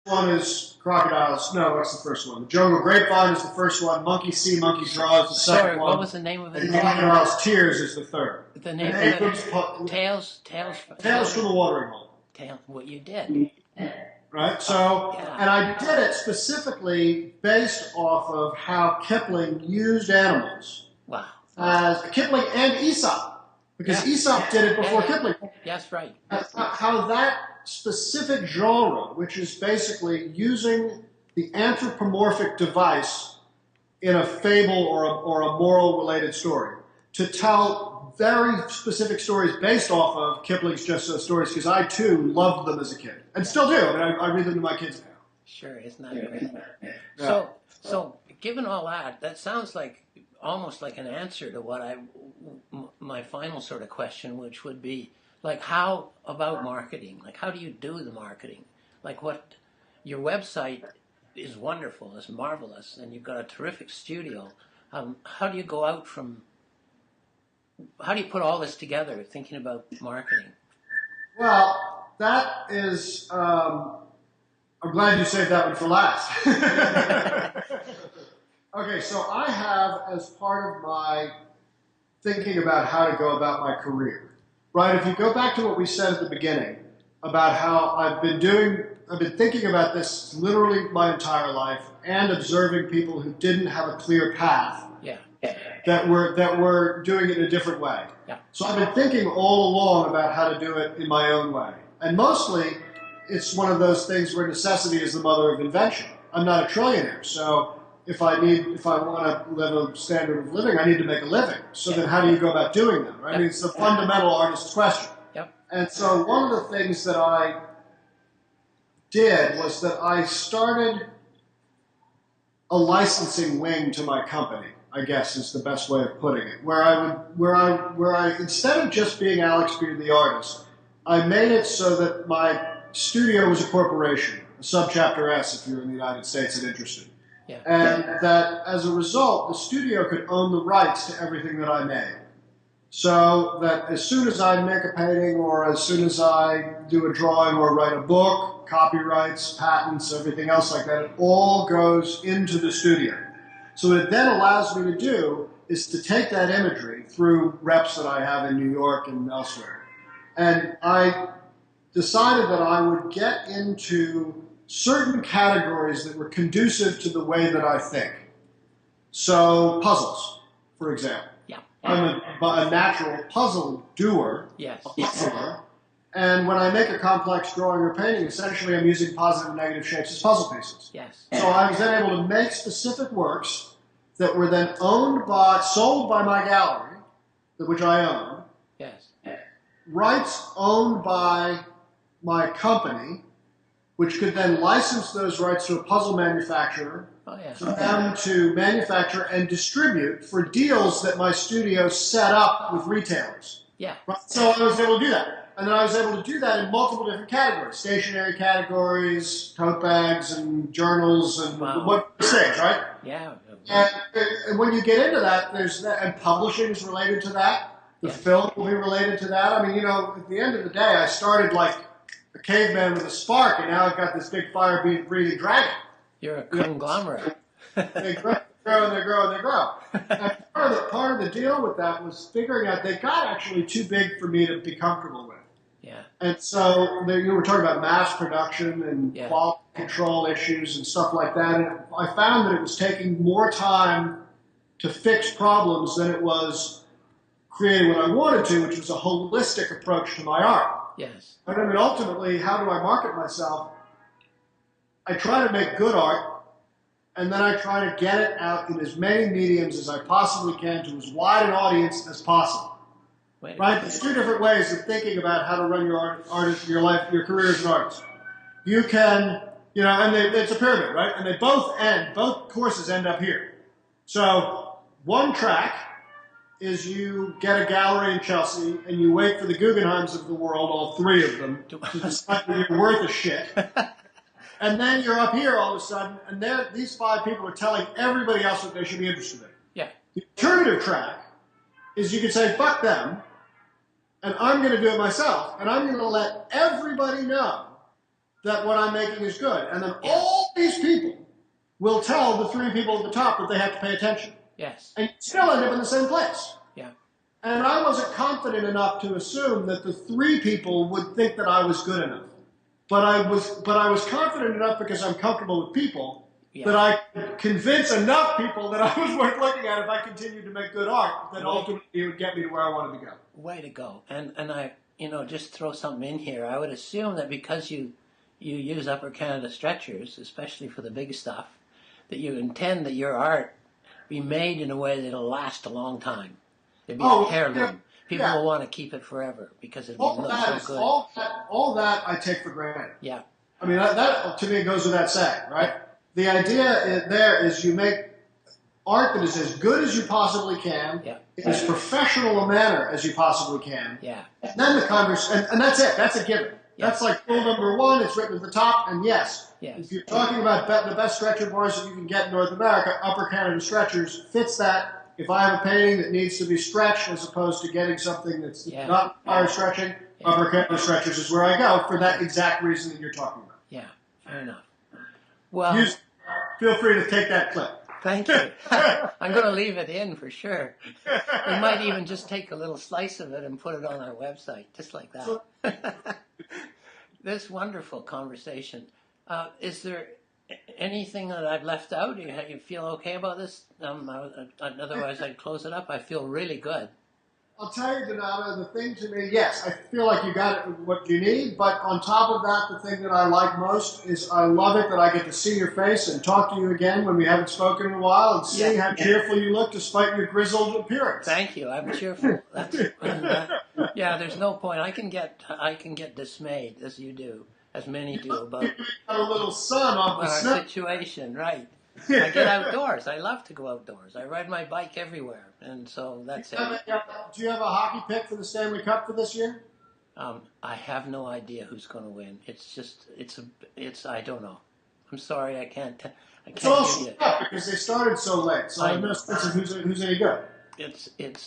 one is crocodiles. No, what's the first one? The jungle grapevine is the first one. Monkey see, monkey draw is the second one. What was the name of it? And crocodile's tears is the third. The name of it? Tales from the watering hole. What you did. Right? So, and I did it specifically based off of how Kipling used animals. Wow. As Kipling and Aesop, because Aesop did it before Kipling. Yes, right. How that specific genre, which is basically using the anthropomorphic device in a fable or a moral-related story to tell very specific stories based off of Kipling's Just So stories, because I, too, loved them as a kid. And still do. I mean, I read them to my kids now. Sure, isn't that great? Yeah. So, given all that, that sounds like almost like an answer to what my final sort of question, which would be, like, how about marketing? Like, how do you do the marketing? Like, your website is wonderful, it's marvelous, and you've got a terrific studio. How do you go out from... How do you put all this together, thinking about marketing? Well, that is... I'm glad you saved that one for last. Okay, so I have, as part of my thinking about how to go about my career, right? If you go back to what we said at the beginning about how I've been thinking about this literally my entire life and observing people who didn't have a clear path. That were doing it in a different way. Yeah. So I've been thinking all along about how to do it in my own way. And mostly, it's one of those things where necessity is the mother of invention. I'm not a trillionaire, so if I want to live a standard of living, I need to make a living. So then how do you go about doing that, right? I mean, it's the fundamental artist's question. Yep. And so one of the things that I did was that I started a licensing wing to my company, I guess is the best way of putting it, where I instead of just being Alex Beard the artist, I made it so that my studio was a corporation, a subchapter S if you're in the United States and interested. Yeah. And that as a result, the studio could own the rights to everything that I made. So that as soon as I make a painting or as soon as I do a drawing or write a book, copyrights, patents, everything else like that, it all goes into the studio. So what it then allows me to do is to take that imagery through reps that I have in New York and elsewhere. And I decided that I would get into certain categories that were conducive to the way that I think. So puzzles, for example. Yeah. I'm a natural puzzle doer, a puzzler. And when I make a complex drawing or painting, essentially I'm using positive and negative shapes as puzzle pieces. Yes. So I was then able to make specific works that were then sold by my gallery, which I own. Yes. Rights owned by my company, which could then license those rights to a puzzle manufacturer for them to manufacture and distribute for deals that my studio set up with retailers. Yeah. Right? So I was able to do that. And then I was able to do that in multiple different categories. Stationery categories, tote bags, and journals, and what things, right? Yeah. And when you get into that, there's that, and publishing is related to that. The film will be related to that. I mean, you know, at the end of the day, I started like a caveman with a spark, and now I've got this big fire-breathing dragon. You're a conglomerate. They grow and they grow and they grow. And part of the deal with that was figuring out they got actually too big for me to be comfortable with. Yeah. And so you were talking about mass production and quality control issues and stuff like that. And I found that it was taking more time to fix problems than it was creating what I wanted to, which was a holistic approach to my art. Yes. I mean, ultimately, how do I market myself? I try to make good art, and then I try to get it out in as many mediums as I possibly can to as wide an audience as possible. Right? There's two different ways of thinking about how to run your your life, your career as an artist. You can, you know, and it's a pyramid, right? And they both courses end up here. So one track is you get a gallery in Chelsea and you wait for the Guggenheims of the world, all three of them, to decide that you're worth a shit. And then you're up here all of a sudden, and these five people are telling everybody else what they should be interested in. Yeah. The alternative track is you can say, fuck them, and I'm going to do it myself, and I'm going to let everybody know that what I'm making is good. And then all these people will tell the three people at the top that they have to pay attention. Yes. And you still end up in the same place. Yeah. And I wasn't confident enough to assume that the three people would think that I was good enough. But I was confident enough because I'm comfortable with people that I could convince enough people that I was worth looking at if I continued to make good art that ultimately it would get me to where I wanted to go. Way to go. And I, just throw something in here. I would assume that because you use Upper Canada stretchers, especially for the big stuff, that you intend that your art be made in a way that it'll last a long time. It'll be a heirloom. People will want to keep it forever because it'll look so good. All that I take for granted. Yeah. I mean, that to me goes without saying, right? The idea there is you make art that is as good as you possibly can, in as professional a manner as you possibly can. Yeah. And then the conversation, and that's it. That's a given. That's like rule number one. It's written at the top, and yes, if you're talking about the best stretcher boards that you can get in North America, Upper Canada Stretchers fits that. If I have a painting that needs to be stretched as opposed to getting something that's not require stretching, Upper Canada Stretchers is where I go for that exact reason that you're talking about. Yeah, fair enough. Well, feel free to take that clip. Thank you. I'm going to leave it in for sure. We might even just take a little slice of it and put it on our website, just like that. This wonderful conversation. Is there anything that I've left out? Do you feel okay about this? Otherwise, I'd close it up. I feel really good. I'll tell you, Donato, the thing to me, yes, I feel like you got it, what you need, but on top of that, the thing that I like most is I love it that I get to see your face and talk to you again when we haven't spoken in a while and see how cheerful you look despite your grizzled appearance. Thank you. I'm cheerful. There's no point. I can get dismayed, as you do, as many do, about a little sun off the our situation, right? I get outdoors. I love to go outdoors. I ride my bike everywhere, and so that's it. Do you have a hockey pick for the Stanley Cup for this year? I have no idea who's going to win. I don't know. I'm sorry, I can't It's all stuff because they started so late, so I have no sense of who's any good. It's